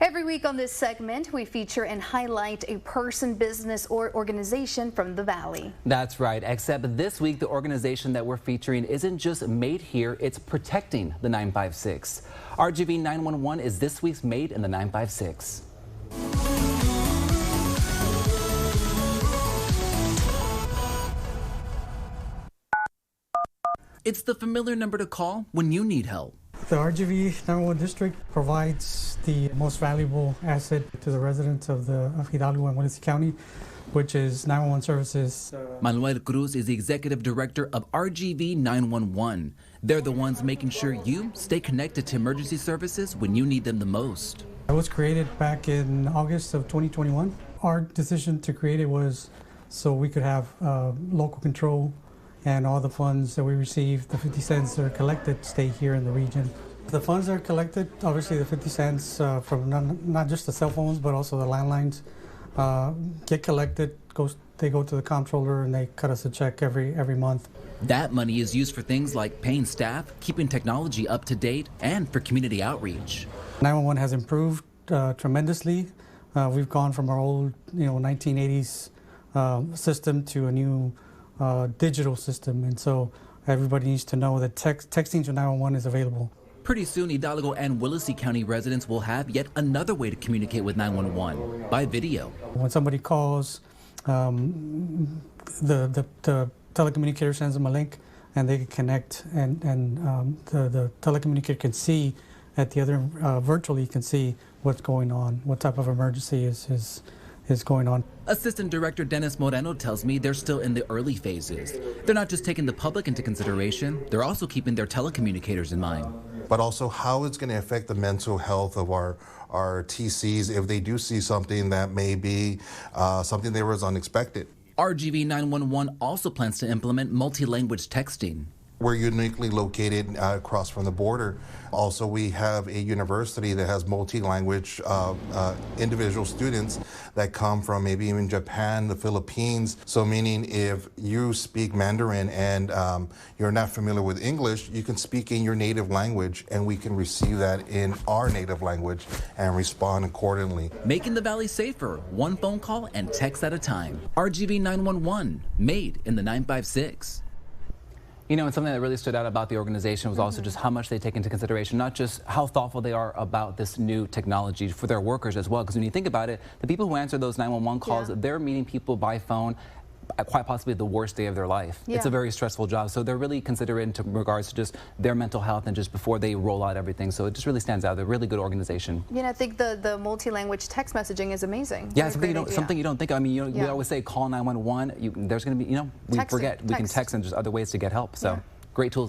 Every week on this segment, we feature and highlight a person, business, or organization from the Valley. That's right, except this week, the organization that we're featuring isn't just made here, it's protecting the 956. RGV 911 is this week's Made in the 956. It's the familiar number to call when you need help. The RGV 911 district provides the most valuable asset to the residents of Hidalgo and Willis County, which is 911 services. Manuel Cruz is the executive director of RGV 911. They're the ones making sure you stay connected to emergency services when you need them the most. It was created back in August of 2021. Our decision to create it was so we could have local control, and all the funds that we receive, the 50 cents that are collected, stay here in the region. The funds that are collected, obviously the 50 cents from not just the cell phones, but also the landlines, get collected, they go to the comptroller, and they cut us a check every month. That money is used for things like paying staff, keeping technology up to date, and for community outreach. 911 has improved tremendously. We've gone from our old, 1980s system to a new digital system, and so everybody needs to know that texting to 911 is available. Pretty soon, Hidalgo and Willacy County residents will have yet another way to communicate with 911, by video. When somebody calls, the telecommunicator sends them a link, and they can connect, and the telecommunicator can see at the other virtually can see what's going on, what type of emergency is going on. Assistant Director Dennis Moreno tells me they're still in the early phases. They're not just taking the public into consideration, they're also keeping their telecommunicators in mind. But also how it's going to affect the mental health of our TCs if they do see something that may be something that was unexpected. RGV 911 also plans to implement multi-language texting. We're uniquely located across from the border. Also, we have a university that has multi-language individual students that come from maybe even Japan, the Philippines. So meaning if you speak Mandarin and you're not familiar with English, you can speak in your native language and we can receive that in our native language and respond accordingly. Making the Valley safer, one phone call and text at a time. RGV 911, made in the 956. You know, and something that really stood out about the organization was also just how much they take into consideration, not just how thoughtful they are about this new technology for their workers as well. Because when you think about it, the people who answer those 911 calls, they're meeting people by phone quite possibly the worst day of their life. It's a very stressful job. So they're really considerate in regards to just their mental health and just before they roll out everything. So it just really stands out. They're a really good organization. I think the multi-language text messaging is amazing. Yeah, something you don't think of. I mean, we always say call 911. There's going to be, we forget. We can text and just other ways to get help. So great tools.